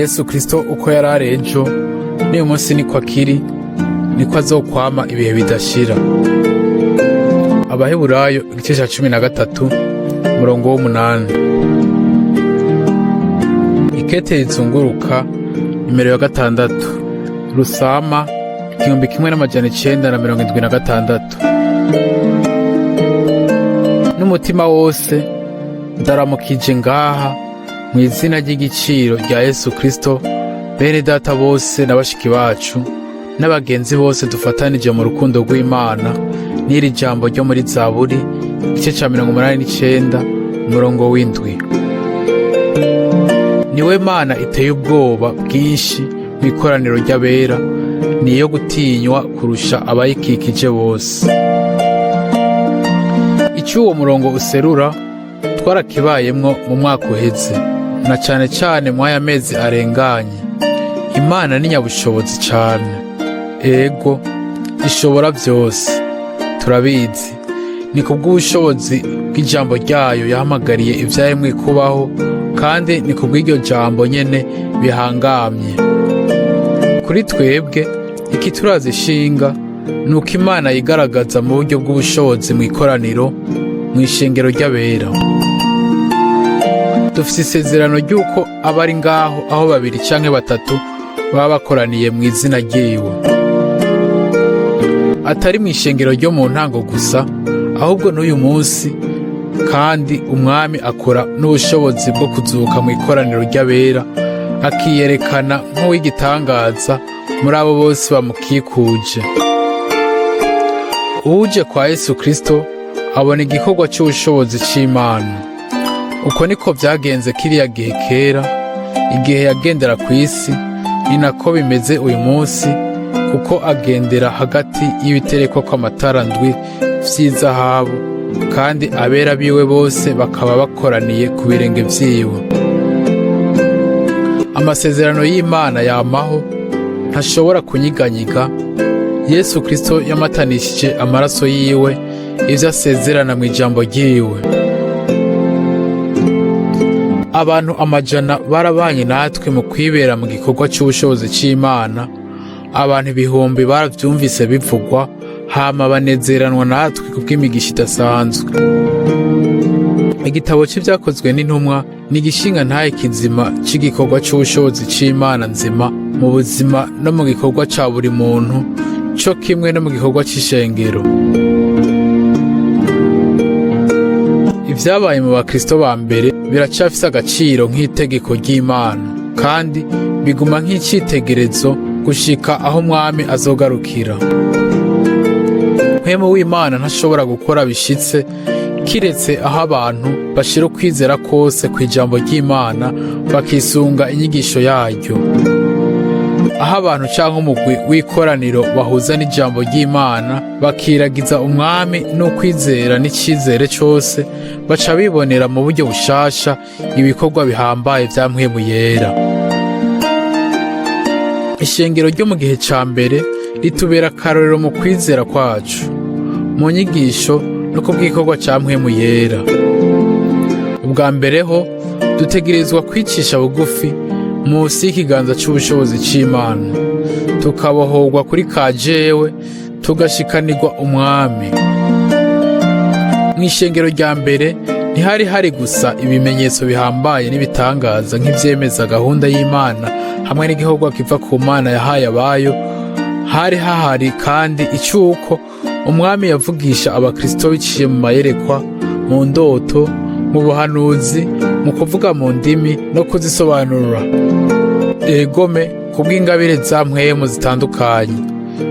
Yesu Kristo uko yari ari ejo n'uyu munsi niko akiri, niko azokwama ibihe bidashira. Abaheburayo igice ca 13 umurongo w'8. Ikete rizunguruka nimero ya 6, Rusama 1976. N'umutima wose ndaramukije ngaha mu izina ry'igiciro rya Yesu Kristo, bene data bose na bashiki bacu n'abagenzi bose dufatanije mu rukundo rw'Imana, n'iri jambo ryo muri Zaburi igice ca 89 umurongo w'7. Niwe Mana iteye ubwoba bwinshi mu ikoraniro ry'abera, niyo gutinywa kurusha abayikikije bose. Icyo uwo murongo userura twarakibayemwo mu mwaka uheze, na cane cane mw'aya mezi arenganye. Imana ni nyabushobozi cane, ego ishobora vyose, turabizi. Ni kubw'ubushobozi bw'ijambo ryayo yahamagariye ivyaremwe kubaho, kandi ni kubw'iryo jambo nyene bihangamye. Kuri twebwe ikituraza ishinga nuko Imana yigaragaza mu buryo bw'ubushobozi mu ikoraniro, mu ishengero ry'abera. Dufise isezerano ry'uko abari ngaho aho 2 canke 3 baba bakoraniye mu izina ryiwe, atari mu ishengero ryo mu ntango gusa, ahubwo n'uyu munsi. Kandi umwami akora n'ubushobozi bwo kuzuka mu ikoraniro ry'abera, akiyerekana nk'uw'igitangaza muri abo bose bamukikuje. Uje kwa Yesu Kristo abona igikorwa cy'ubushobozi c'Imana. Uko niko vyagenze kiriya gihe kera, igihe yagendera ku isi, ni nako bimeze uyu munsi, kuko agendera hagati y'ibiterekwa kw'amatara ndwi vy'izahabu, kandi abera biwe bose bakaba bakoraniye ku birenge vyiwe. Amasezerano y'Imana yamaho, ntashobora kunyiganyiga. Yesu Kristo yamatanishije amaraso yiwe ivyo asezerana mu ijambo ryiwe. Abantu 100 barabanye natwe mu kwibera mu gikorwa c'ubushobozi c'Imana. Abantu 1000 baravyumvise bivugwa, hama banezeranwa natwe kubw'imigisha idasanzwe. Igitabo c'ivyakozwe n'intumwa ni igishinga ntaye kizima c'igikorwa c'ubushobozi c'Imana nzima mu buzima no mu gikorwa ca buri muntu, co kimwe no mu gikorwa c'ishengero. Ivyabaye mu bakristo ba mbere biracafise agaciro nk'itegeko ry'Imana, kandi biguma nk'icitegerezo gushika aho umwami azogarukira. Mpwemu w'Imana ntashobora gukora bishitse kiretse aho abantu bashira ukwizera kose kw'ijambo ry'Imana, bakisunga inyigisho yaryo. Aho abantu canke umugwi w'ikoraniro bahuza n'ijambo ry'Imana, bakiragiza umwami n'ukwizera n'icizere cose, baca bibonera mu buryo bushasha ibikorwa bihambaye vya Mpwemu Yera. Ishengero ryo mu gihe ca mbere ritubera akarorero mu kwizera kwacu, mu nyigisho no kubw'igikorwa ca Mpwemu Yera. Ubwa mbere ho dutegerezwa kwicisha bugufi musi y'ikiganza c'ubushobozi c'Imana, tukabohorwa kuri kajewe, tugashikanirwa umwami. Mw'ishengero rya mbere ntihari hari gusa ibimenyetso bihambaye n'ibitangaza nk'ivyemeza gahunda y'Imana hamwe n'igikorwa kiva ku Mana yahaye abayo. Hari hahari kandi icuko umwami yavugisha abakristo biciye mu mayerekwa, mu ndoto, mu buhanuzi, mu kuvuga mu ndimi no kuzisobanura. Egome kubw'ingabire za mpwemu zitandukanye,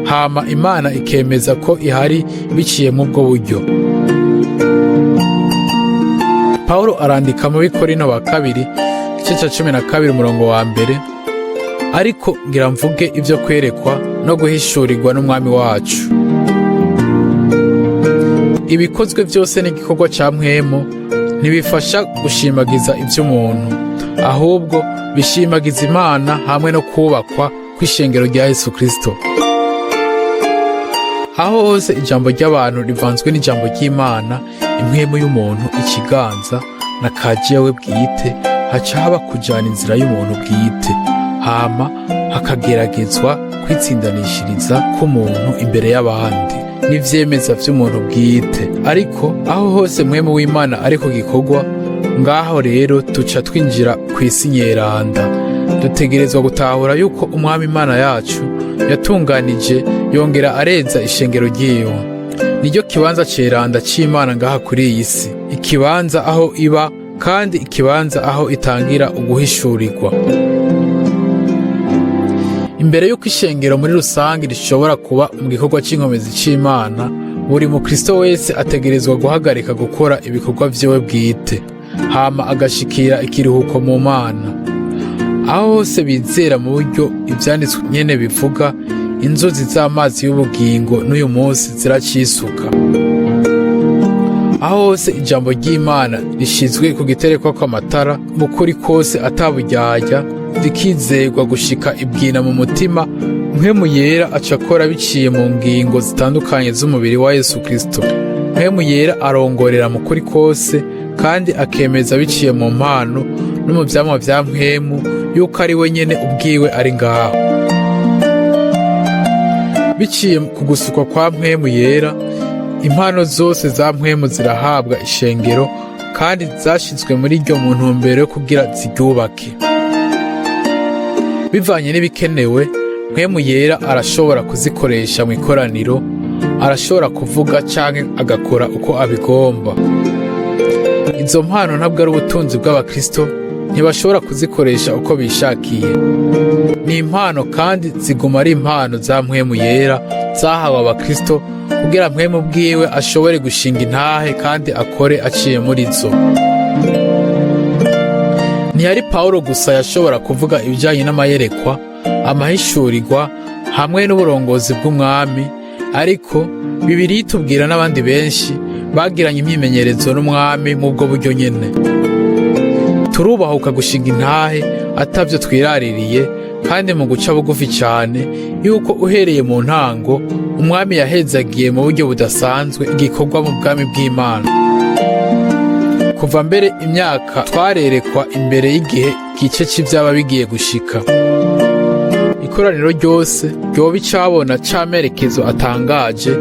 hama Imana ikemeza ko ihari biciye mu bwo buryo. Paulo arandika mu Bikorino ba 2 igice ca 12 umurongo wa 1, ariko ngira mvuge ivyo kwerekwa no guhishurirwa n'umwami wacu. Ibikozwe vyose n'igikorwa ca mpwemu ntibifasha gushimagiza ivy'umuntu, ahubwo bishimagiza Imana hamwe no kubakwa kw'ishengero rya Yesu Kristo. Aho hose ijambo ry'abantu rivanzwe n'ijambo ry'Imana, impwemu y'umuntu ikiganza na kajewe bwite, haca haba kujana inzira y'umuntu bwite, hama hakageragezwa kwitsindanishiriza k'umuntu imbere y'abandi n'ivyemeza vy'umuntu bwite. Ariko aho hose mpwemu w'Imana ariko gikorwa, ngaho rero tuca twinjira kw'isi nyeranda. Dutegerezwa gutahura yuko Umwami Imana yacu yatunganije yongera areza ishengero ryiwe. Niryo kibanza ceranda c'Imana ngaha kuri iyi si, ikibanza aho iba kandi ikibanza aho itangira uguhishurirwa. Imbere y'uko ishengero muri rusange rishobora kuba mu gikorwa c'inkomezi c'Imana, buri mukristo wese ategerezwa guhagarika gukora ibikorwa vyiwe bwite, hama agashikira ikiruhuko mu Mana. Aho hose bizera mu buryo ivyanditswe nyene bivuga, inzuzi z'amazi y'ubugingo n'uyu munsi ziracisuka. Aho hose ijambo ry'Imana rishizwe ku giterekwa kw'amatara, mu kuri kose ataburyarya, rikizerwa gushika ibwina mu mutima, mpwemu yera aca akora biciye mu ngingo zitandukanye z'umubiri wa Yesu Kristo. Mpwemu yera arongorera mu kuri kose kandi akemeza biciye mu mpano no mu vyamwa vya mpwemu yuko ari we nyene ubwiwe ari ngaho. Biciye ku gusukwa kwa mpwemu yera, impano zose za mpwemu zirahabwa ishengero kandi zashizwe muri ryo mu ntumbero yo kugira ziryubake. Bivanye n'ibikenewe, mpwemu yera arashobora kuzikoresha mu ikoraniro, arashobora kuvuga canke agakora uko abigomba. Izo mpano ntabwo ari ubutunzi bw'abakristo, ntibashobora kuzikoresha uko bishakiye. Ni impano kandi ziguma ari impano za mpwemu yera zahawe abakristo kugira mpwemu bwiwe ashobore gushinga intahe kandi akore aciye muri zo. Ntiyari Pawulo gusa yashobora kuvuga ibijanye n'amayerekwa, amahishurirwa hamwe n'uburongozi bw'umwami, ariko Bibiliya itubwira n'abandi benshi bagiranye imyimenyerezo n'umwami mu bwo buryo nyene. Turubahuka gushinga intahe atavyo twiraririye kandi mu guca bugufi cane yuko uhereye mu ntango umwami yahezagiye mu buryo budasanzwe igikorwa mu bwami bw'Imana. Kuva mbere imyaka twarerekwa imbere y'igihe gice c'ivyaba bigiye gushika. Ikoraniro ryose ryoba icabona c'amerekezo atangaje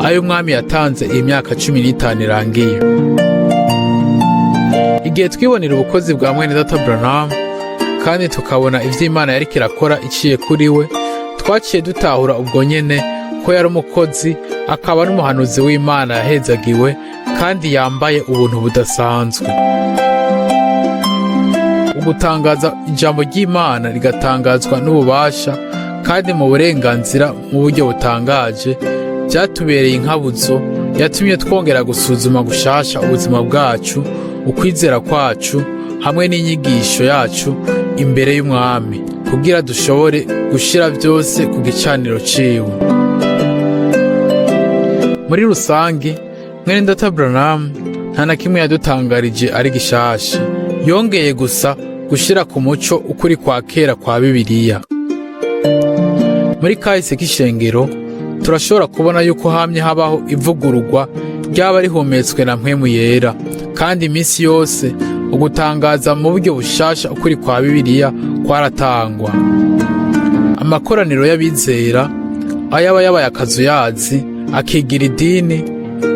ayo umwami yatanze iyi myaka 15 irangiye. Igihe twibonera ubukozi bwa mwene data Branham kandi tukabona ivy'Imana yariko irakora iciye kuri we, twaciye dutahura ubwo nyene ko yari umukozi akaba n'umuhanuzi w'Imana yahezagiwe kandi yambaye ubuntu budasanzwe. Ugutangaza ijambo ry'Imana rigatangazwa n'ububasha kandi mu burenganzira mu buryo butangaje, vyatubereye inkabuzo yatumye twongera gusuzuma gushasha ubuzima bwacu, ukwizera kwacu hamwe n'inyigisho yacu imbere y'umwami kugira dushobore gushira vyose ku gicaniro ciwe. Muri rusangi, mwene data Branham nta na kimwe yadutangarije ari gishasha, yongeye gusa gushira ku muco ukuri kwa kera kwa Bibiliya. Muri kahise k'ishengero turashobora kubona yuko hamye habaho ivugururwa ryaba rihumetswe na mpwemu yera, kandi iminsi yose ugutangaza mu buryo bushasha ukuri kwa Bibiliya kwaratangwa. Amakoraniro y'abizera ayaba yabaye akazuyazi akigira idini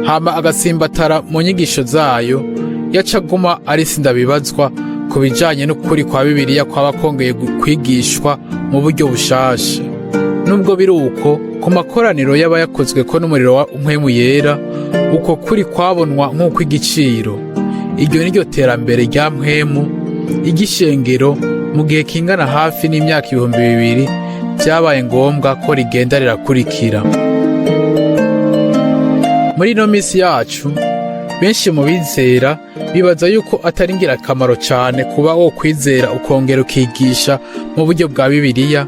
hama agasimbatara mu nyigisho zayo, yacaguma ari sindabibazwa ku bijanye n'ukuri kwa Bibiliya kwaba kongeye kwigishwa mu buryo bushasha. Nubwo biri uko, ku makoraniro yaba yakozweko n'umuriro wa mpwemu yera, uko kuri kwabonwa nk'uko igiciro. Iryo niryo terambere rya mpwemu igishengero mu gihe kingana hafi n'imyaka 2000 vyabaye ngombwa ko rigenda rirakurikira. Muri ino misi yacu, benshi mu bizera bibaza yuko atari ngirakamaro cane kuba wo kwizera ukongera ukigisha mu buryo bwa Bibiliya,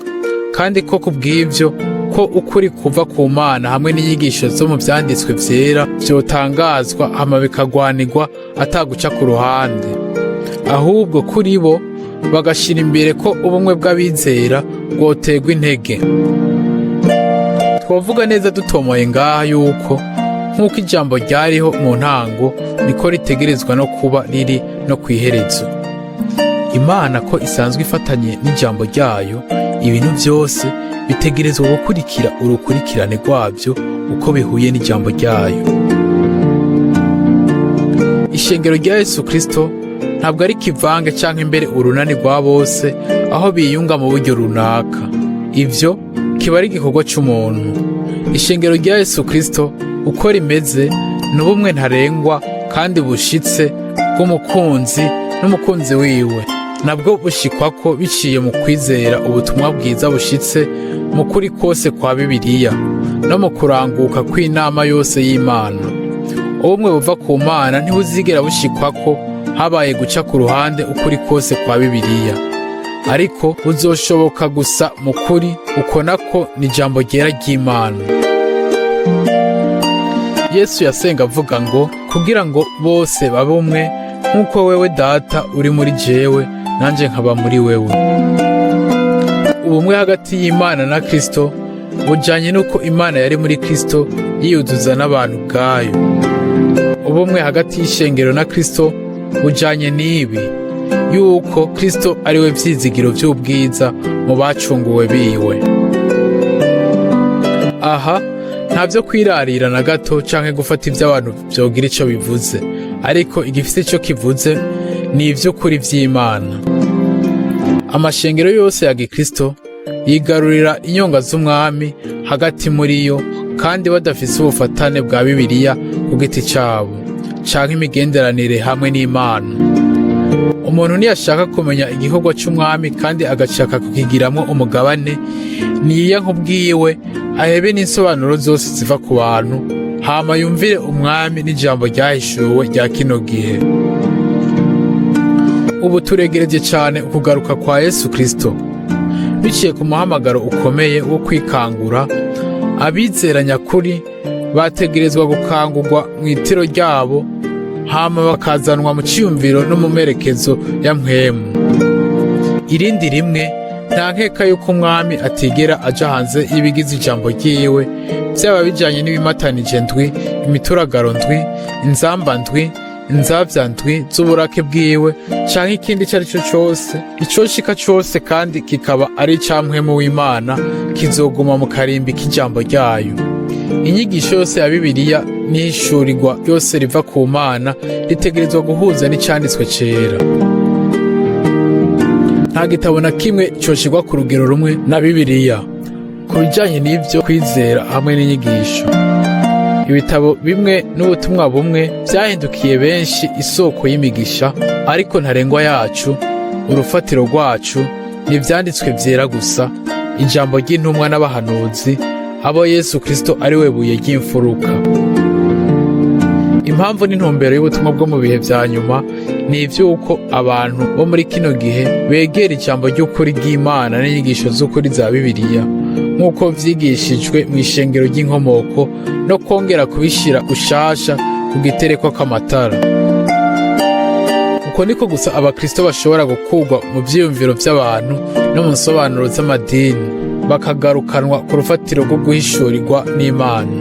kandi ko kubw'ivyo ko ukuri kuva ku Mana hamwe n'inyigisho zo mu vyanditswe vyera vyotangazwa hama bikagwanirwa ataguca ku ruhande. Ahubwo kuri bo bagashira imbere ko ubumwe bw'abizera bwoterwa intege. Twovuga neza dutomoye ngaha yuko nk'uko ijambo ryariho mu ntango niko ritegerezwa no kuba riri no kw'iherezo. Imana ko isanzwe ifatanye n'ijambo ryayo, ibintu byose bitegerezwa gukurikira urukurikirane rwabyo uko bihuye n'ijambo ryayo. Ishengero rya Yesu Kristo ntabwo ari kivange canke imbere urunani rwa bose aho biyunga mu buryo runaka. Ivyo kiba ari igikorwa c'umuntu. Ishengero rya Yesu Kristo uko rimeze ni ubumwe ntarengwa kandi bushitse bw'umukunzi n'umukunzi wiwe, nabwo bushikwako biciye mu kwizera ubutumwa bwiza bushitse mu kuri kose kwa Bibiliya no mu kuranguka kw'inama yose y'Imana. Ubumwe buva ku Mana ntibuzigera bushikwako habaye guca ku ruhande ukuri kose kwa Bibiliya, ariko buzoshoboka gusa mu kuri uko nako ni ijambo ryera ry'Imana. Yesu yasenga avuga ngo kugira ngo bose babe umwe nk'uko wewe Data uri muri jewe nanje nkaba muri wewe. Ubumwe hagati y'Imana na Kristo bujanye n'uko Imana yari muri Kristo yiyuzuza n'abantu bwayo. Ubumwe hagati y'ishengero na Kristo bujanye n'ibi yuko Kristo ari we vyizigiro vy'ubwiza mu bacunguwe biwe. Aha ntavyo kwirarira na gato canke gufata ivy'abantu vyogira ico bivuze, ariko igifise ico kivuze ni ivy'ukuri vy'Imana. Amashengero yose ya Gikristo yigarurira inyonga z'umwami hagati muri yo kandi badafise ubufatane bwa Bibiliya ku giti cabo canke imigenderanire hamwe n'Imana. Umuntu niyashaka kumenya igikorwa c'umwami kandi agashaka kukigiramwo umugabane, niyiyanka ubwiwe ahebe n'insobanuro zose ziva ku bantu, hama yumvire umwami n'ijambo ryahishuwe rya kino gihe. Ubu turegereje cane ukugaruka kwa Yesu Kristo. Biciye ku muhamagaro ukomeye wo kwikangura, abizera nyakuri bategerezwa gukangurwa mu itiro ryabo, hama bakazanwa mu ciyumviro no mu merekezo ya mpwemu. Irindi rimwe, nta nkeka yuko umwami atigera aja hanze y'ibigize ijambo ryiwe, vyaba bijanye n'ibimatanije ndwi, imituragaro ndwi, inzamba ndwi, inzavya ndwi z'uburake bwiwe, canke ikindi ico arico cose, icoshika cose kandi kikaba ari ica mpwemu w'Imana, kizoguma mu karimbi k'ijambo ryayo. Inyigisho yose ya Bibiliya n'ishurirwa ryose riva ku Mana ritegerezwa guhuza n'icanditswe cera. Nta gitabo na kimwe coshirwa ku rugero rumwe na Bibiliya ku bijanye n'ivyo kwizera hamwe n'inyigisho. Ibitabo bimwe n'ubutumwa bumwe vyahindukiye benshi isoko y'imigisha, ariko ntarengwa yacu, urufatiro rwacu ni ivyanditswe vyera gusa, ijambo ry'intumwa n'abahanuzi, abo Yesu Kristo ari we buye ry'imfuruka. Impamvu n'intumbero y'ubutumwa bwo mu bihe vya nyuma ni ivy'uko abantu bo muri kino gihe begera ijambo ry'ukuri ry'Imana n'inyigisho z'ukuri za Bibiliya nk'uko vyigishijwe mw'ishengero ry'inkomoko, no kwongera kubishira ushasha ku gitereko k'amatara. Uko niko gusa abakristo bashobora gukurwa mu vyiyumviro vy'abantu no mu nsobanuro z'amadini, bakagarukanwa ku rufatiro rwo guhishurirwa n'Imana.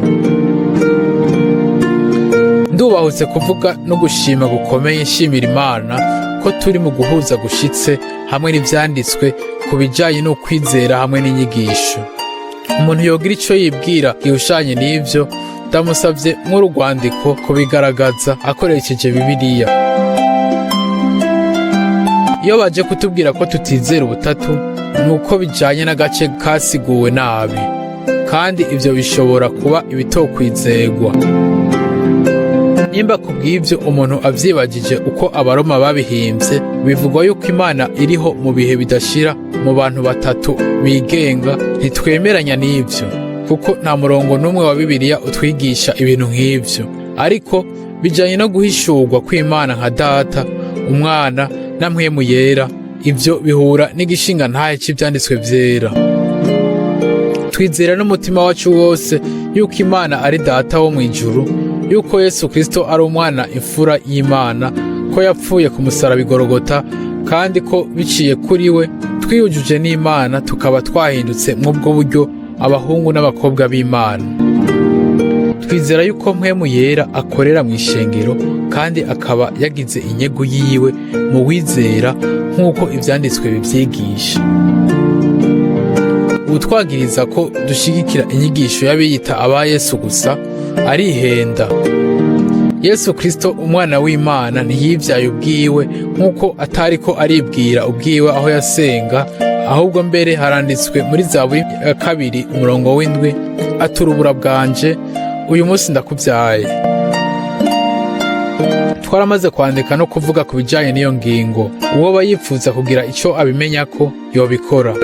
Ndubahutse kuvuga no gushima gukomeye nshimira Imana ko turi mu guhuza gushitse hamwe n'ivyanditswe ku bijanye no kwizera hamwe n'inyigisho. Umuntu yogira ico yibwira gihushanye n'ivyo, ndamusavye nk'urugwandiko kubigaragaza akoresheje Bibiliya. Iyo baje kutubwira ko tutizera ubutatu, nuko bijanye n'agace kasiguwe nabi, kandi ivyo bishobora kuba ibitokwizegwa. Nimba kubw'ivyo umuntu avyibagije uko abaroma babihimvye, bivugwa yuko Imana iriho mu bihe bidashira mu bantu batatu bigenga, ntitwemeranya n'ivyo, kuko nta murongo n'umwe wa Bibiliya utwigisha ibintu nk'ivyo. Ariko bijanye no guhishurwa kw'Imana nka Data, Umwana na Mpwemu Yera, ivyo bihura n'igishinga ntahe c'ivyanditswe vyera. Twizera n'umutima wacu wose yuko Imana ari Data wo mw'ijuru, yuko Yesu Kristo ari umwana imfura y'Imana, ko yapfuye ku musaraba i Gologota, kandi ko biciye kuri we twiyujuje n'Imana tukaba twahindutse mw'ubwo buryo abahungu n'abakobwa b'Imana. Twizera yuko Mpwemu Yera akorera mw'ishengero kandi akaba yagize inyegu yiwe mu wizera nk'uko ivyanditswe bivyigisha. Utwagiriza ko dushigikira inyigisho y'abiyita aba Yesu gusa arihenda. Yesu Kristo umwana w'Imana ntiyivyaye ubwiwe nk'uko atariko aribwira ubwiwe aho yasenga, ahubwo mbere haranditswe muri Zaburi ya 2:7 ati urubura bwanje uyu munsi ndakuvyaye. Twaramaze kwandika no kuvuga ku bijanye n'iyo ngingo. Uwoba yipfuza kugira ico abimenya ko yobikora.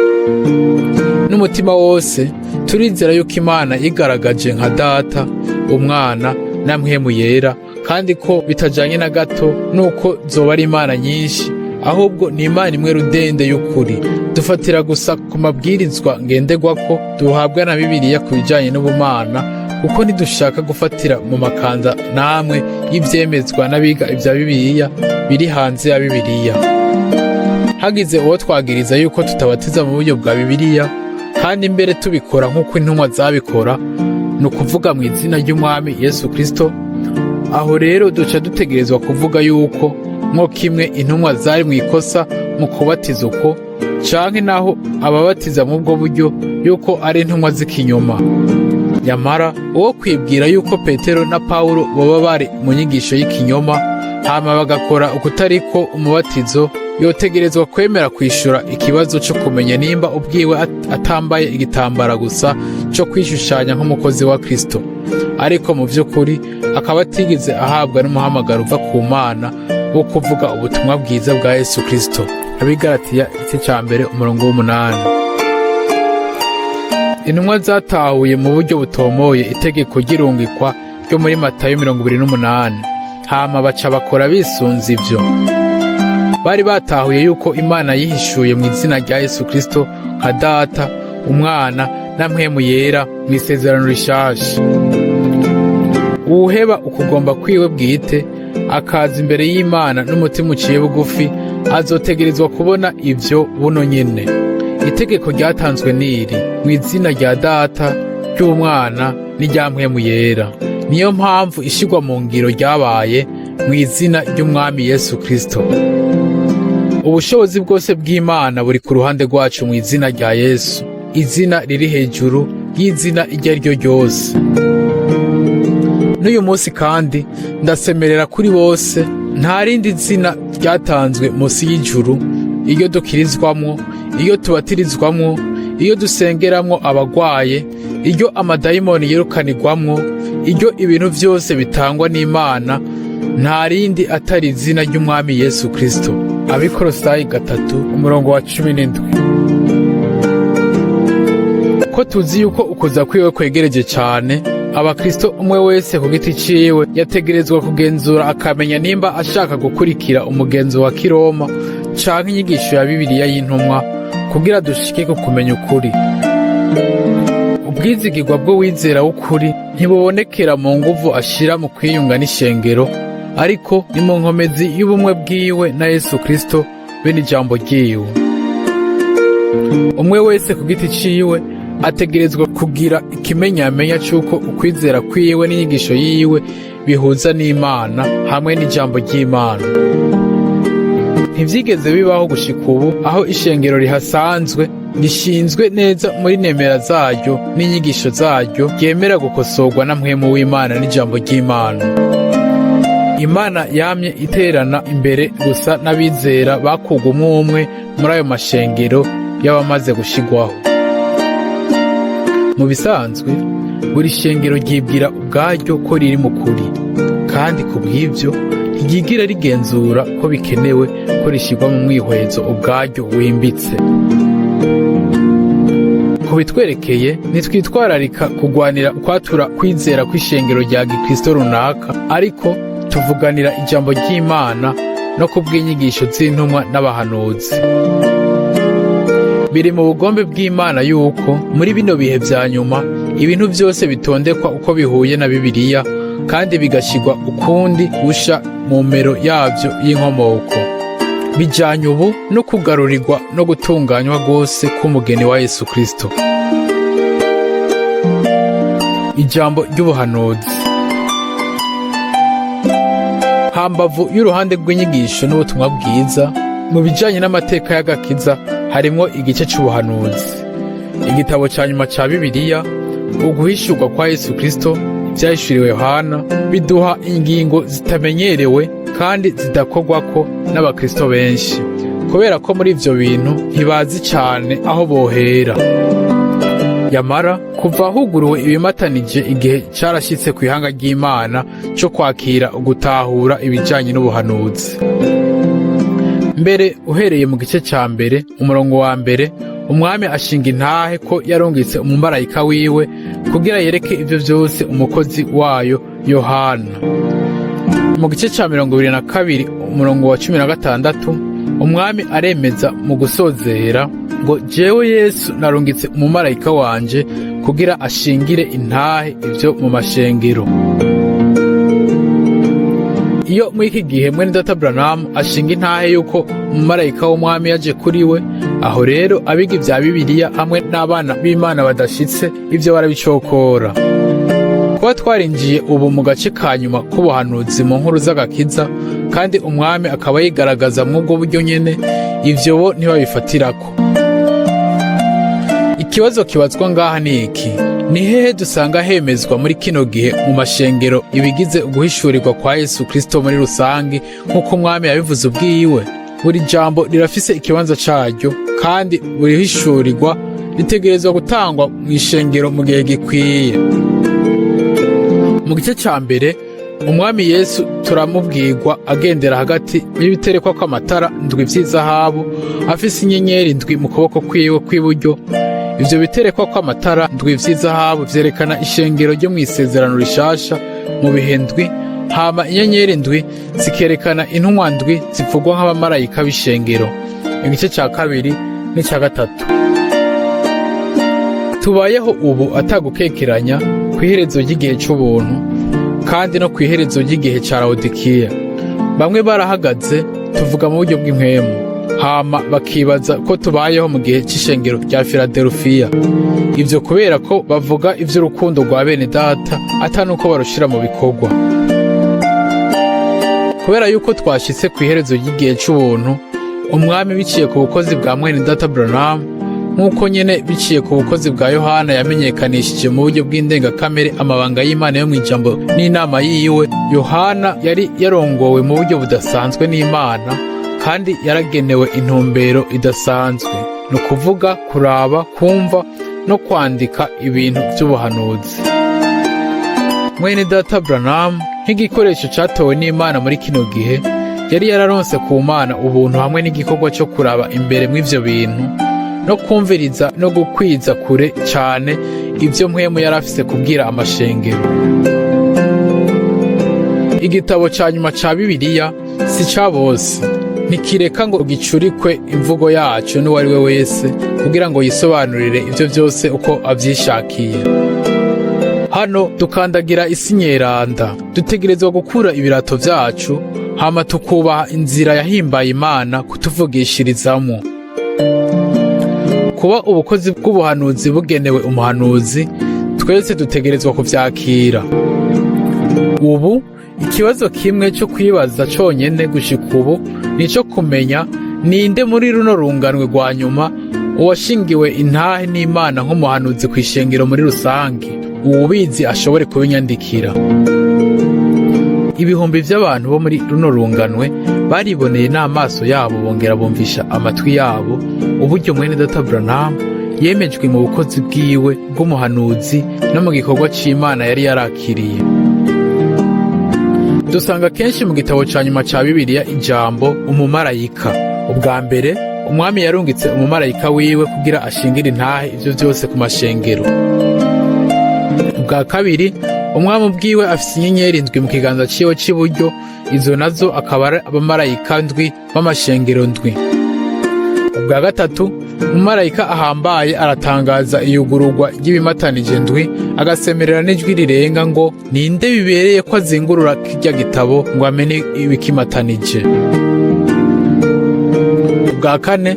N'umutima wose turizera yuko Imana yigaragaje nka Data, Umwana na Mpwemu Yera, kandi ko bitajanye na gato nuko zoba ari Imana nyinshi, ahubwo ni Imana imwe rudende y'ukuri. Dufatira gusa ku mabwirizwa ngenderwako duhabwa na Bibiliya ku bijanye n'ubumana, kuko ntidushaka gufatira mu makanda namwe y'ivyemezwa n'abiga ivya Bibiliya biri hanze ya Bibiliya. Hagize uwo twagiriza yuko tutabatiza mu buryo bwa Bibiliya, kandi mbere tubikora nk'uko intumwa zabikora, ni ukuvuga mu izina ry'Umwami Yesu Kristo, aho rero duca dutegerezwa kuvuga yuko nko kimwe intumwa zari mu ikosa mu kubatiza uko, canke naho ababatiza mu bwo buryo yuko ari intumwa z'ikinyoma. Nyamara uwo kwibwira yuko Petero na Pawulo boba bari mu nyigisho y'ikinyoma hama bagakora ukutariko umubatizo, yotegerezwa kwemera kwishura ikibazo cyo kumenya nimba ubwiwe atambaye igitambara gusa cyo kwishushanya nk'umukozi wa Kristo, ariko mu by'ukuri akaba atigeze ahabwa n'umuhamagaro uva ku Mana wo kuvuga ubutumwa bwiza bwa Yesu Kristo. Abigalatiya 1:8. Intumwa zatahuye mu buryo butomoye itegeko ry'irungikwa ryo muri Matayo 28, hama baca bakora bisunze ivyo. Bari batahuye yuko Imana yihishuye mu izina rya Yesu Kristo nka Data, Umwana na Mpwemu Yera mu isezerano rishasha. Uwuheba ukugomba kwiwe bwite akaza imbere y'Imana n'umutima uciye bugufi, azotegerezwa kubona ivyo buno nyene. Itegeko ryatanzwe n'iri mu izina rya Data, ry'Umwana n'irya Mpwemu Yera. Niyo mpamvu ishigwa mu ngiro ryabaye mu izina ry'Umwami Yesu Kristo. Ubushobozi bwose bw'Imana buri ku ruhande rwacu mu izina rya Yesu, izina riri hejuru y'izina iryo ari ryo ryose. N'uyu munsi kandi ndasemerera kuri bose, nta rindi zina ryatanzwe munsi y'ijuru, iyo dukirizwamwo, iyo tubatirizwamwo, iyo dusengeramwo abagwaye, iyo amadayimoni yirukanirwamwo, iyo ibintu vyose bitangwa n'Imana, nta rindi atari izina ry'Umwami Yesu Kristo. Abikolosayi 3:17. Ko tuzi yuko ukuza kwiwe kwegereje cane, abakristo umwe wese ku giti ciwe yategerezwa kugenzura akamenya nimba ashaka gukurikira umugenzo wa Kiroma canke inyigisho ya Bibiliya y'intumwa, kugira dushike ku kumenya ukuri. Ubwizigirwa bwo wizera w'ukuri ntibubonekera mu nguvu ashira mu kwiyunga n'ishengero, ariko ni mu nkomezi y'ubumwe bwiwe na Yesu Kristo bene ijambo ryiwe. Umwe wese ku giti ciwe ategerezwa kugira ikimenyamenya c'uko ukwizera kwiwe n'inyigisho yiwe bihuza n'Imana hamwe n'ijambo ry'Imana. Ntivyigeze bibaho gushika ubu aho ishengero rihasanzwe rishinzwe neza muri nemera zaryo n'inyigisho zaryo ryemera gukosorwa na Mpwemu w'Imana n'ijambo ry'Imana. Imana yamye iterana imbere gusa n'abizera bakugwa umwe muri ayo mashengero y'abamaze gushigwaho. Mu bisanzwe buri shengero ryibwira ubwaryo ko riri mu kuri, kandi ku bw'ivyo ntiryigira rigenzura ko bikenewe ko rishirwa mu mwihwezo ubwaryo wimbitse. Ku bitwerekeye ntitwitwararika kugwanira ukwatura kwizera kw'ishengero rya gikristo runaka, ariko tuvuganira ijambo ry'Imana no kubw'inyigisho z'intumwa n'abahanuzi. Biri mu bugombe bw'Imana yuko muri bino bihe vya nyuma ibintu vyose bitondekwa uko bihuye na Bibiliya, kandi bigashirwa ukundi gusha mu mero yavyo y'inkomoko, bijanye ubu no kugarurirwa no gutunganywa rwose k'umugeni wa Yesu Kristo. Ijambo ry'ubuhanuzi. Hambavu y'uruhande rw'inyigisho n'ubutumwa bwiza, mu bijanye n'amateka y'agakiza harimwo igice c'ubuhanuzi. Igitabo ca nyuma ca Bibiliya, uguhishurwa kwa Yesu Kristo, ivyahishuriwe Yohana, biduha ingingo zitamenyerewe kandi zidakorwako n'abakristo benshi, kubera ko muri ivyo bintu ntibazi cane aho bohera. Yamara kuva huguruwe ibimatanije igihe carashitse kw'ihanga ry'Imana co kwakira ugutahura ibijanye n'ubuhanuzi. Mbere uhereye mu gice ca mbere umurongo wa mbere, umwami ashinga intahe ko yarungitse umumarayika wiwe kugira yereke ivyo vyose umukozi wayo Yohana. Mu gice ca 22 umurongo wa 16, umwami aremeza mu gusozera ngo jewe Yesu narungitse umumarayika wanje kugira ashingire intahe ivyo mu mashengero. Iyo muri iki gihe mwene data Branham ashinga intahe yuko umumarayika w'umwami yaje kuri we, aho rero abiga ivya Bibiliya hamwe n'abana b'Imana badashitse ivyo barabicokora. Kuba twarinjiye ubu mu gace ka nyuma k'ubuhanuzi mu nkuru z'agakiza, kandi umwami akaba yigaragaza mw'ubwo buryo nyene, ivyo bo ntibabifatirako. Ikibazo kibazwa ngaha ni iki: ni hehe dusanga hemezwa muri kino gihe mu mashengero ibigize uguhishurirwa kwa Yesu Kristo muri rusangi nk'uko umwami yabivuze ubwiwe? Buri jambo rirafise ikibanza caryo, kandi buri hishurirwa ritegerezwa gutangwa mw'ishengero mu gihe gikwiye. Mu gice ca mbere, umwami Yesu turamubwirwa agendera hagati y'ibiterekwa kw'amatara ndwi vy'izahabu, afise inyenyeri ndwi mu kuboko kwiwe kw'iburyo. Ivyo biterekwa kw'amatara ndwi vy'izahabu vyerekana ishengero ryo mw'isezerano rishasha mu bihe ndwi, hama inyenyeri ndwi zikerekana intumwa ndwi zivugwa nk'abamarayika b'ishengero. Igice ca kabiri n'ica gatatu. Tubayeho ubu atagukekeranya kw'iherezo ry'igihe c'ubuntu, kandi no kw'iherezo ry'igihe ca Laodikiya. Bamwe barahagaze, tuvuga mu buryo bw'impwemu, hama bakibaza ko tubayeho mu gihe c'ishengero rya Filadelufiya. Ivyo kubera ko bavuga ivy'urukundo rwa bene data atanuko barushira mu bikorwa. Kubera yuko twashitse kw'iherezo ry'igihe c'ubuntu, umwami biciye ku bukozi bwa mwene data Branham, nk'uko nyene biciye ku bukozi bwa Yohana yamenyekanishije mu buryo bw'indengakamere amabanga y'Imana yo mw'ijambo n'inama yiwe, Yohana yari yarongowe mu buryo budasanzwe n'Imana, kandi yaragenewe intumbero idasanzwe, ni ukuvuga kuraba, kumva no kwandika ibintu vy'ubuhanuzi. Mwene data Branham nk'igikoresho catowe n'Imana muri kino gihe, yari yararonse ku Mana ubuntu hamwe n'igikorwa co kuraba imbere mw'ivyo bintu no kumviriza no gukwiza kure cane ivyo mpwemu yari afise kubwira amashengero. Igitabo ca nyuma ca Bibiliya si ca bose, ntikireka ngo gicurikwe imvugo yaco n'uwari we wese kugira ngo yisobanurire ivyo vyose uko avyishakiye. Hano dukandagira isi nyeranda, dutegerezwa gukura ibirato vyacu, hama tukubaha inzira yahimbaye Imana kutuvugishirizamwo. Kuba ubukozi bw'ubuhanuzi bugenewe umuhanuzi, twese dutegerezwa kuvyakira. Ubu ikibazo kimwe cyo kwibaza conyene gushika ubu nico kumenya ninde muri runo runganwe rwa nyuma uwashingiwe intahe n'Imana nk'umuhanuzi kw'ishengero muri rusangi. Uwubizi ashobore kubinyandikira. Ibihumbi vy'abantu bo muri runo runganwe bariboneye n'amaso yabo, bongera bumvisha amatwi yabo uburyo mwene data Branham yemejwe mu bukozi bwiwe bw'umuhanuzi no mu gikorwa c'Imana yari yarakiriye. Dusanga kenshi mu gitabo ca nyuma ca Bibiliya ijambo umumarayika. Ubwa mbere umwami yarungitse umumarayika wiwe kugira ashingire intahe ivyo vyose ku mashengero. Ubwa kabiri umwami ubwiwe afise inyenyeri ndwi mu kiganza ciwe c'iburyo, izo nazo akaba ari abamarayika ndwi b'amashengero ndwi. Ubwa gatatu umumarayika ahambaye aratangaza iyugururwa ry'ibimatanije ndwi, agasemerera n'ijwi rirenga ngo ninde bibereye ko azingurura kirya gitabo ngo amenye ibikimatanije. Ubwa kane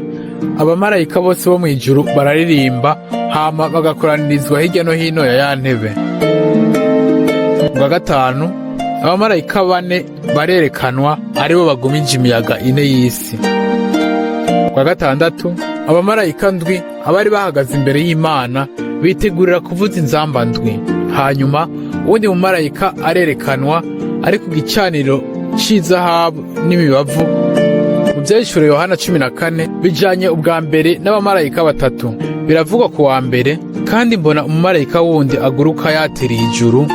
abamarayika bose bo mw'ijuru bararirimba, hama bagakoranirizwa hirya no hino ya ya ntebe. Ubwa gatanu abamarayika bane barerekanwa aribo bagumije imiyaga ine y'isi. kwa gatandatu abamarayika ndwi abari bahagaze imbere y'Imana bitegurira kuvuza inzamba ndwi. Hanyuma uwundi mumarayika arerekanwa ari ku gicaniro c'izahabu n'imibavu. Mu vyahishuriwe Yohana 14 bijanye ubwa mbere n'abamarayika batatu. Biravugwa ku wa mbere, kandi mbona umumarayika wundi aguruka yateriye ijuru,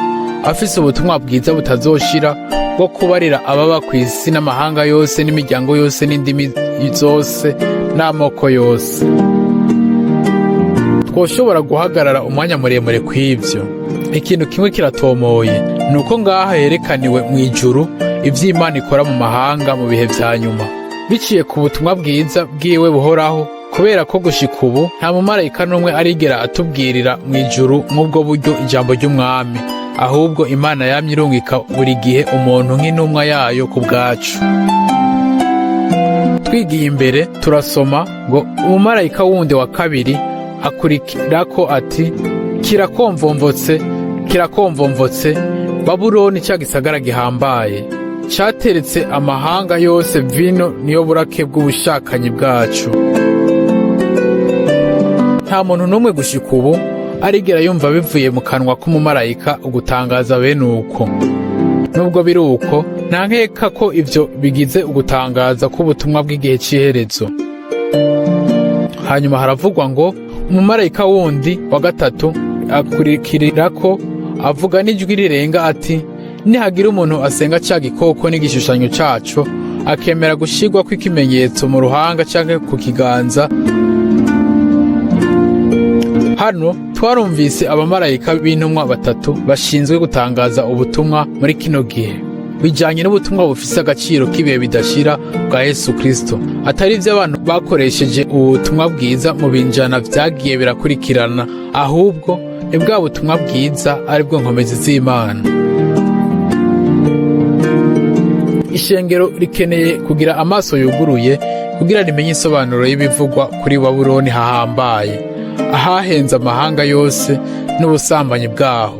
afise ubutumwa bwiza butazoshira bwo kubarira ababa kw'isi n'amahanga yose n'imiryango yose n'indimi zose n'amoko yose. Twoshobora guhagarara umwanya muremure kw'ivyo. Ikintu kimwe kiratomoye, nuko ngaha herekaniwe mw'ijuru ivy'Imana ikora mu mahanga mu bihe vya nyuma, biciye ku butumwa bwiza bwiwe buhoraho, kubera ko gushika ubu nta mumarayika n'umwe arigera atubwirira mw'ijuru nk'ubwo buryo ijambo ry'umwami, ahubwo Imana yamye irungika buri gihe umuntu nk'intumwa yayo ku bwacu. Twigiye imbere turasoma ngo umumarayika wundi wa kabiri akurikirako ati, kirakomvomvotse, kirakomvomvotse, Babuloni ca gisagara gihambaye, cateretse amahanga yose vino niyo burake bw'ubushakanyi bwacu. Nta muntu n'umwe gushika ubu arigera yumva bivuye mu kanwa k'umumarayika ugutangaza bene uko. Nubwo biri uko, nta nkeka ko ivyo bigize ugutangaza k'ubutumwa bw'igihe c'iherezo. Hanyuma haravugwa ngo umumarayika wundi wa gatatu akurikirirako avuga n'ijwi rirenga ati, nihagira umuntu asenga ca gikoko n'igishushanyo caco, akemera gushirwako ikimenyetso mu ruhanga canke ku kiganza. Hano twarumvise abamarayika b'intumwa batatu bashinzwe gutangaza ubutumwa muri kino gihe, bijanye n'ubutumwa bufise agaciro k'ibihe bidashira bwa Yesu Kristo. Atari ivyo abantu bakoresheje ubutumwa bwiza mu binjana vyagiye birakurikirana, ahubwo ni bwa butumwa bwiza aribwo nkomezi z'Imana. Ishengero rikeneye kugira amaso yuguruye kugira rimenye isobanuro y'ibivugwa kuri Babuloni hahambaye, ahahenze amahanga yose n'ubusambanyi bwaho.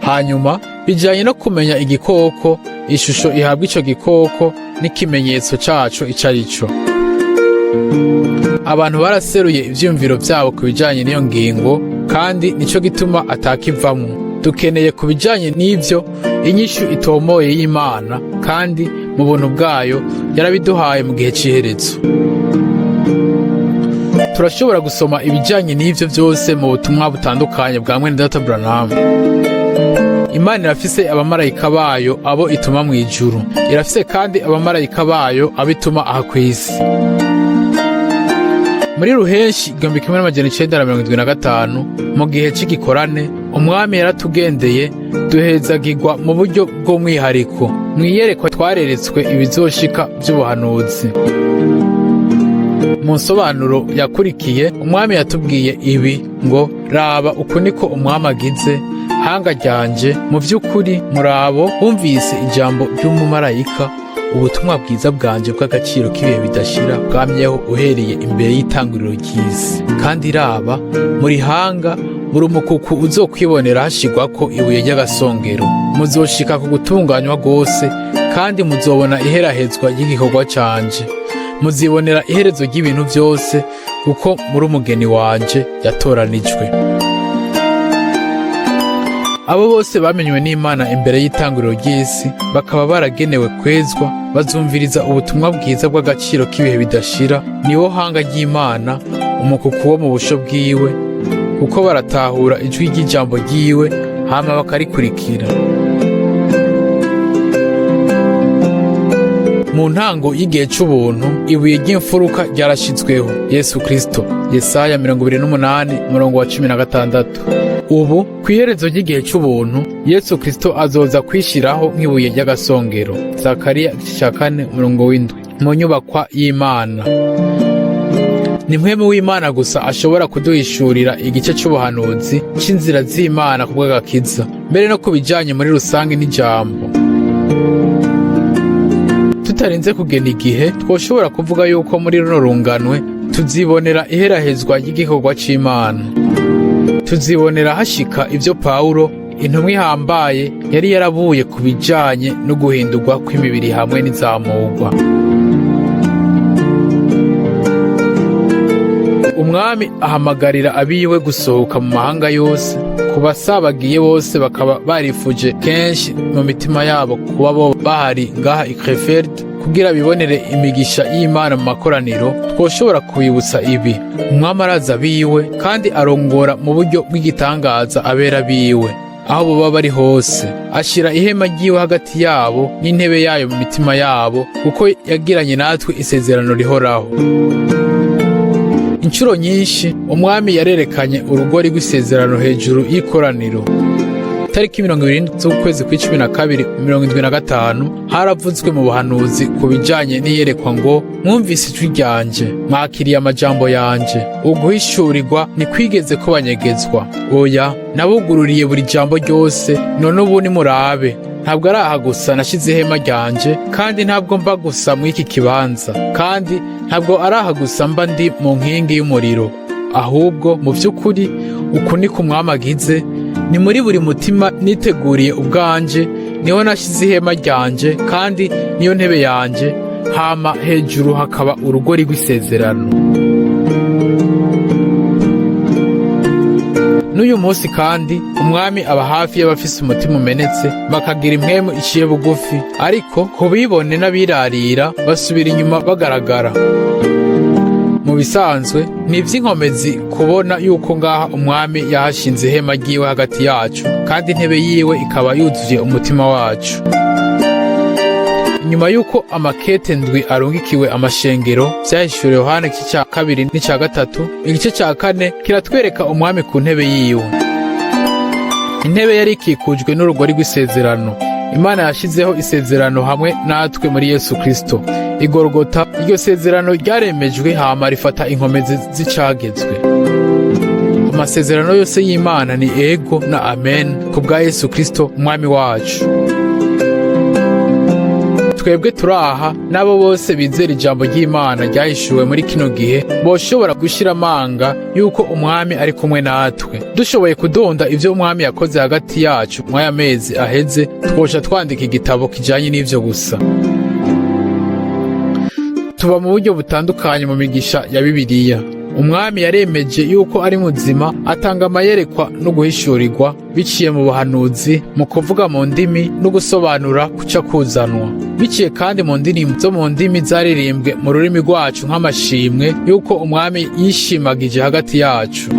Hanyuma bijanye no kumenya igikoko, ishusho ihabwa ico gikoko n'ikimenyetso caco ico arico. Abantu baraseruye ivyumviro vyabo ku bijanye n'iyo ngingo, kandi nico gituma atakivamwo. Dukeneye ku bijanye n'ivyo inyishu itomoye y'Imana, kandi mu buntu bwayo yarabiduhaye mu gihe c'iherezo. Turashobora gusoma ibijanye n'ivyo vyose mu butumwa butandukanye bwa mwene Data Branham. Imana irafise abamarayika bayo abo ituma mw'ijuru, irafise kandi abamarayika bayo abo ituma aha kw'isi. Muri Ruhenshi 1975 mu gihe c'igikorane, umwami yaratugendeye duhezagirwa mu buryo bw'umwihariko. Mwiyerekwa twareretswe ibizoshika vy'ubuhanuzi. Mu nsobanuro yakurikiye, umwami yatubwiye ibi ngo, raba uku niko umwami agize, hanga ryanje, mu vy'ukuri murabo bumvise ijambo ry'umumarayika, ubutumwa bwiza bwanje bw'agaciro k'ibihe bidashira bwamyeho uhereye imbere y'itanguriro ry'isi. Kandi raba, muri hanga buri umukuku uzokwibonera hashigwako ibuye ry'agasongero. Muzoshika ku gutunganywa rwose, kandi muzobona iherahezwa ry'igikorwa canje. Muzibonera iherezo ry'ibintu vyose, kuko muri umugeni wanje yatoranijwe. Abo bose bamenywe n'Imana imbere y'itanguriro ry'isi, bakaba baragenewe kwezwa, bazumviriza ubutumwa bwiza bw'agaciro k'ibihe bidashira, niwo hanga ry'Imana, umukuku wo mu busho bwiwe, kuko baratahura ijwi ry'ijambo ryiwe, hama bakarikurikira. Mu ntango y'igihe c'ubuntu, ibuye ry'imfuruka ryarashizweho, Yesu Kristo. Yesaya 28:16. Ubu kw'iherezo ry'igihe c'ubuntu, Yesu Kristo azoza kwishiraho nk'ibuye ry'agasongero. Zakariya 4:7. Mu nyubakwa y'Imana. Ni mpwemu w'Imana gusa ashobora kuduhishurira igice c'ubuhanuzi c'inzira z'Imana ku bw'agakiza, mbere no kubijanye muri rusange n'ijambo. Tutarinze kugena igihe, twoshobora kuvuga yuko muri runo runganwe tuzibonera iherahezwa ry'igikorwa c'Imana. Tuzibonera hashika ivyo Pawulo, intumwa ihambaye, yari yarabuye ku bijanye no guhindurwa kw'imibiri hamwe n'izamurwa. umwami ahamagarira abiwe gusohoka mu mahanga yose, ku basabagiye bose bakaba barifuje kenshi mu mitima yabo kuba bo bahari ngaha i Krefeld kugira bibonere imigisha y'Imana mu makoraniro. Twoshobora kubibutsa ibi: umwami araza abiwe kandi arongora mu buryo bw'igitangaza abera biwe aho boba bari hose. Ashira ihema ryiwe hagati yabo n'intebe yayo mu mitima yabo, kuko yagiranye natwe isezerano rihoraho. Inshuro nyinshi umwami yarerekanye urugori rw'isezerano hejuru y'ikoraniro. Tariki 20 z'ukwezi kw'icumi na kabiri 1975 haravuzwe mu buhanuzi ku bijanye n'iyerekwa ngo: mwumvise ijwi ryanje, mwakiriye amajambo yanje. Uguhishurirwa ntikwigeze ko banyegezwa, oya, nabugururiye buri jambo ryose. None ubu nimurabe, ntabwo ari aha gusa nashize ihema ryanje, kandi ntabwo mba gusa mw'iki kibanza, kandi ntabwo ari aha gusa mba ndi mu nkingi y'umuriro, ahubwo mu vy'ukuri uku niko umwami agize. Ni muri buri mutima niteguriye ubwanje, niho nashize ihema ryanje, kandi niyo ntebe yanje, hama hejuru hakaba urugori rw'isezerano. N'uyu munsi kandi umwami aba hafi y'abafise umutima umenetse, bakagira impwemu iciye bugufi, ariko kubibone n'abirarira basubira inyuma bagaragara. Mu bisanzwe ni ivy'inkomezi kubona yuko ngaha umwami yahashinze ihema ryiwe hagati yacu, kandi intebe yiwe ikaba yuzuye umutima wacu. Nyuma yuko amakete ndwi arungikiwe amashengero, vyahishuriwe Yohana igice ca 2 n'ica 3, igice ca 4 kiratwereka umwami ku ntebe yiwe. Intebe yari ikikujwe n'urugori rw'isezerano. Imana yashizeho isezerano hamwe natwe muri Yesu Kristo. Igorogota iryo sezerano ryaremejwe, hama rifata inkomezi z'icagezwe. Amasezerano yose y'Imana ni ego na amen ku bwa Yesu Kristo umwami wacu. Twebwe turaha n'abo bose bizera ijambo ry'Imana ryahishuwe muri kino gihe boshobora gushira amanga yuko umwami ari kumwe natwe. Dushoboye kudonda ivyo umwami yakoze hagati yacu mw'aya mezi aheze, twosha twandika igitabo kijanye n'ivyo gusa. Tuba mu buryo butandukanye mu migisha ya Bibiliya. Umwami yaremeje yuko ari muzima, atanga amayerekwa no guhishurirwa biciye mu buhanuzi, mu kuvuga mu ndimi no gusobanura kuca kuzanwa. Biciye kandi mu ndirimbo zo mu ndimi zaririmbwe mu rurimi rwacu nk'amashimwe yuko umwami yishimagije hagati yacu.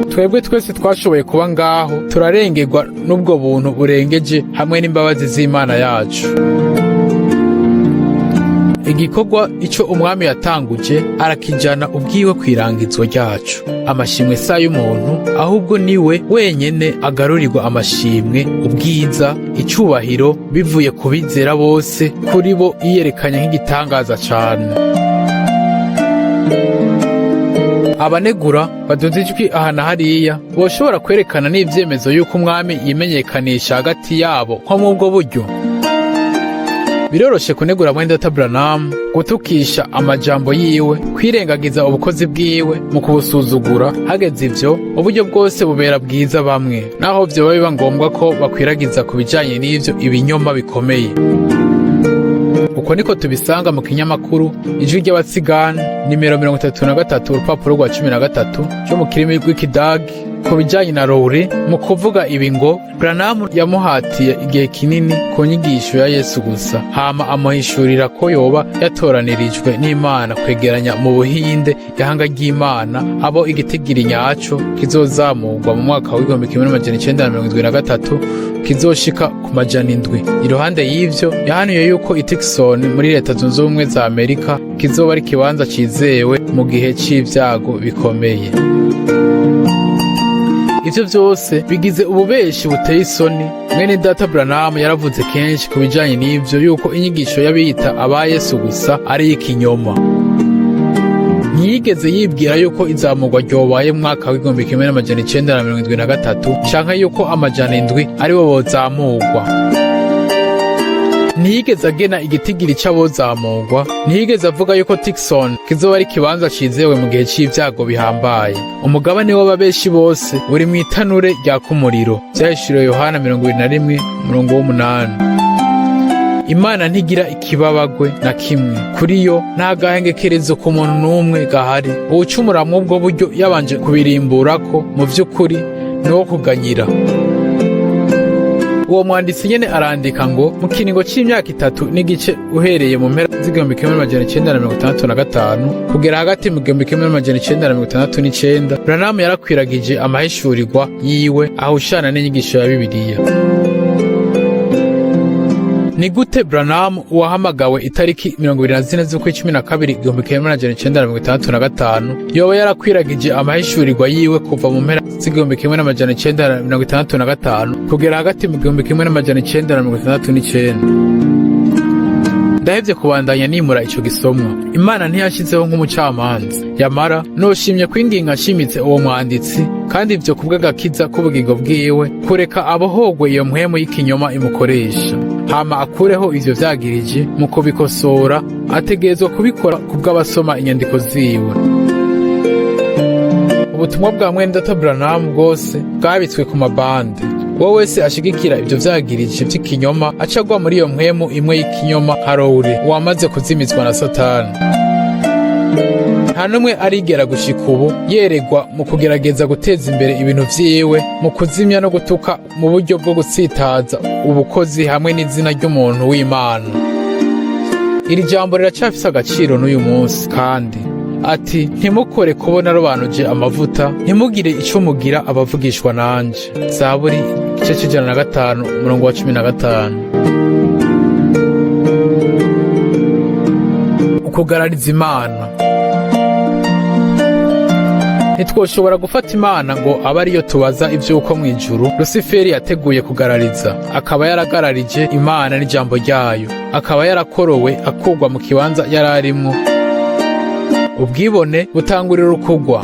Twebwe twese twashoboye kuba ngaho, turarengerwa n'ubwo buntu burengeje hamwe n'imbabazi z'Imana yacu. Igikorwa ico umwami yatanguje arakijana ubwiwe kwirangizwa ryacu. Amashimwe sa y'umuntu, ahubwo niwe wenyene agarurirwa amashimwe, ubwiza, icubahiro bivuye ku bizera bose. Kuri bo iyerekanye nk'igitangaza cane. Abanegura baduze ijwi aha na hariya boshobora kwerekana n'ivyemezo yuko umwami yimenyekanisha hagati yabo nko mubwo buryo. Biroroshe kunegura mwene Data Branham, gutukisha amajambo yiwe, kwirengagiza ubukozi bwiwe mu kubusuzugura. Hageze ivyo, uburyo bwose bubera bwiza bamwe, naho vyoba biba ngombwa ko bakwiragiza ku bijanye n'ivyo ibinyoma bikomeye. Uko niko tubisanga mu kinyamakuru Ijwi ry'Abatsigana nimero 33 urupapuro rwa 13 cyo mu kirimi rw'Ikidagi ku bijanye na Rowley, mu kuvuga ibi ngo Branham yamuhatiye igihe kinini ku nyigisho ya Yesu gusa, hama amuhishurira ko yoba yatoranirijwe n'Imana kwegeranya mu Buhinde ihanga ry'Imana abo igitigiri nyaco kizozamurwa mu mwaka w'1973 kizoshika ku majana 7. Iruhande y'ivyo yahanuye yuko i Tucson muri Leta Zunze Ubumwe za Amerika kizoba ari kibanza cizewe mu gihe c'ivyago bikomeye. Ivyo vyose bigize ububeshi buteye isoni. Mwene Data Branham yaravuze kenshi ku bijanye n'ivyo yuko inyigisho y'abiyita aba Yesu gusa ari ikinyoma. Ntiyigeze yibwira yuko izamurwa ryobaye mu mwaka w'1973 canke yuko amajana 7 ari bo bozamurwa. Ntiyigeze agena igitigiri c'abozamurwa. Ntiyigeze avuga yuko Tucson kizoba ari kibanza cizewe mu gihe c'ivyago bihambaye. Umugabane w'ababeshi bose uri mw'itanure rya kumuriro. Vyahishuriwe Yohana 21:8. Imana ntigira ikibabagwe na kimwe, kuri yo nta gahengekerezo ku muntu n'umwe gahari. Uwucumura mw'ubwo buryo yabanje kubirimburako mu vy'ukuri ni wo kuganyira. Uwo mwanditsi nyene arandika ngo mu kiringo c'imyaka 3 n'igice uhereye mu mpera z'igihumbi kimwe n'amajana 965 kugera hagati mu gihumbi kimwe n'amajana 969, Branham yarakwiragije amahishurirwa yiwe ahushana n'inyigisho ya Bibiliya. Ni gute Branham uwahamagawe itariki 24 z'ukwezi 12 igihumbi kimwe n'amajana 965 yoba yarakwiragije amahishurirwa yiwe kuva mu mpera z'igihumbi kimwe n'amajana 965 kugera hagati mu gihumbi kimwe n'amajana 969? Ndahevye kubandanya nimura ico gisomwa. Imana ntiyashizeho nk'umucamanza, yamara noshimye kwinginga nshimitse uwo mwanditsi, kandi ivyo kubw'agakiza k'ubugingo bwiwe, kureka abohogwe iyo mpwemu y'ikinyoma imukoresha, hama akureho ivyo vyagirije. Mu kubikosora ategerezwa kubikora kubw'abasoma inyandiko ziwe. Ubutumwa bwa Mwenedata Branham bwose bwabitswe ku mabande. Uwo wese ashigikira ivyo vyagirije vy'ikinyoma acagwa muri iyo mpwemu imwe y'ikinyoma harowure, uwamaze kuzimizwa na Satani. Nta n'umwe arigera gushika ubu yeregwa mu kugerageza guteza imbere ibintu vyiwe, mu kuzimya no gutuka mu buryo bwo gutsitaza ubukozi hamwe n'izina ry'umuntu w'Imana. Iri jambo riracafise agaciro n'uyu munsi kandi ati, ntimukore kubona robanuje amavuta, ntimugire ico mugira abavugishwa nanje. Zaburi igice c'105 umurongo wa 15. Ukugarariza Imana. Ntitwoshobora gufata Imana ngo abe ariyo tubaza ivy'uko mw'ijuru Lusiferi yateguye kugarariza, akaba yaragararije Imana n'ijambo ryayo, akaba yarakorowe akurwa mu kibanza yararimwo. Ubwibone butangurira ukugwa.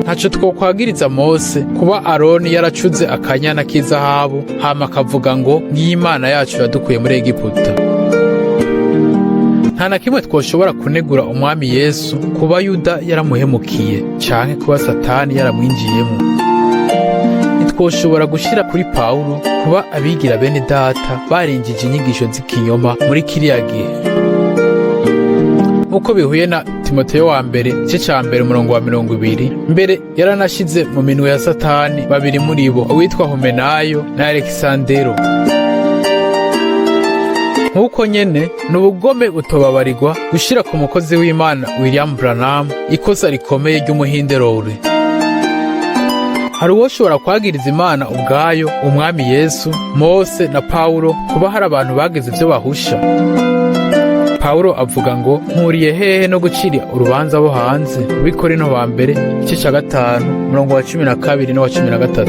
Ntaco twokwagiriza Mose kuba Aroni yaracuze akanyana k'izahabu hama akavuga ngo ngiyi Imana yacu yadukuye muri Egiputa. Nta na kimwe twoshobora kunegura umwami Yesu kuba Yuda yaramuhemukiye canke kuba Satani yaramwinjiyemo. Ntitwoshobora gushira kuri Pawulo kuba abigira bene data barinjije inyigisho z'ikinyoma muri kiriya gihe, uko bihuye na Timoteyo wa mbere igice ca mbere umurongo wa 20. Mbere yaranashize mu minwe ya Satani babiri muri bo, uwitwa Humenayo na Alexandero. Nk'uko nyene ni ubugome butobabarirwa gushira ku mukozi w'Imana William Branham ikosa rikomeye ry'umuhinde Rowley. Hari uwoshobora kwagiriza Imana ubwayo, umwami Yesu, Mose na Pawulo kuba hari abantu bagize ivyo bahusha. Pawulo avuga ngo nkuriye hehe no gucira urubanza bo hanze, Abikorino ba mbere igice ca 5 umurongo wa 12 no wa 13.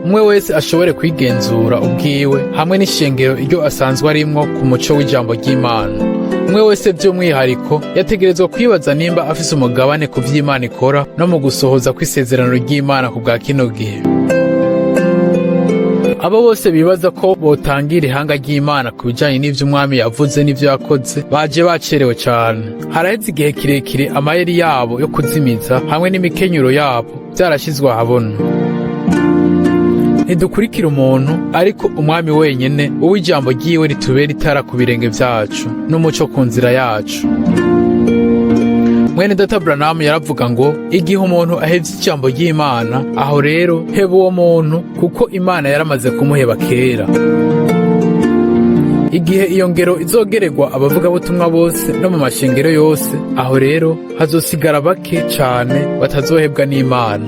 Umwe wese ashobore kwigenzura ubwiwe hamwe n'ishengero iryo asanzwe arimwo ku muco w'ijambo ry'Imana. Umwe wese by'umwihariko yategerezwa kwibaza nimba afise umugabane ku vy'Imana ikora no mu gusohoza kw'isezerano ry'Imana ku bwa kino gihe. Abo bose bibaza ko botangira ihanga ry'Imana ku bijanye n'ivyo umwami yavuze n'ivyo yakoze baje bacerewe cane. Haraheze igihe kirekire amayeri yabo yo kuzimiza hamwe n'imikenyuro yabo vyarashizwe ahabona. Ntidukurikira umuntu, ariko umwami wenyene uw'ijambo ryiwe ritubera itara ku birenge vyacu n'umuco ku nzira yacu. Mwenedata Branham yaravuga ngo igihe umuntu ahevye ijambo ry'Imana, aho rero heba uwo muntu, kuko Imana yaramaze kumuheba kera. Igihe iyo ngero izogererwa abavugabutumwa bose no mu mashengero yose, aho rero hazosigara bake cane batazohebwa n'Imana.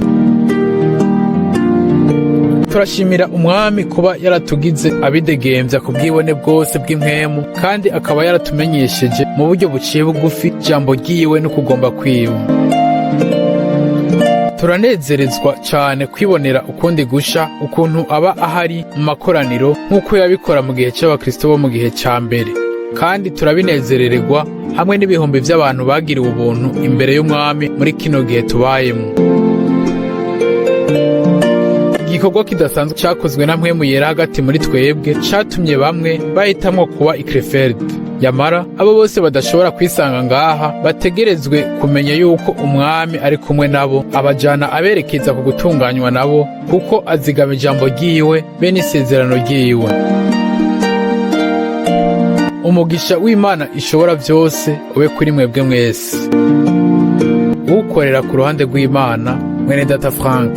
Turashimira umwami kuba yaratugize abidegemvya ku bwibone bwose bw'impwemu, kandi akaba yaratumenyesheje mu buryo buciye bugufi ijambo ryiwe no kugomba kwiwe. Turanezerezwa cane kwibonera ukundi gusha ukuntu aba ahari mu makoraniro nk'uko yabikora mu gihe c'abakristo bo mu gihe ca mbere, kandi turabinezerererwa hamwe n'ibihumbi vy'abantu bagiriwe ubuntu imbere y'umwami muri kino gihe tubayemo. Igikorwa kidasanzwe cyakozwe na mpwemu yera hagati muri twebwe catumye bamwe bahitamwo kuba i Krefeld. Yamara abo bose badashobora kwisanga ngaha bategerezwe kumenya yuko umwami ari kumwe nabo, abajana aberekeza ku gutunganywa nabo, kuko azigama ijambo ryiwe be n'isezerano ryiwe. umugisha w'Imana ishobora byose ube kuri mwebwe mwese. Ukorera ku ruhande rw'Imana, mwene data Frank.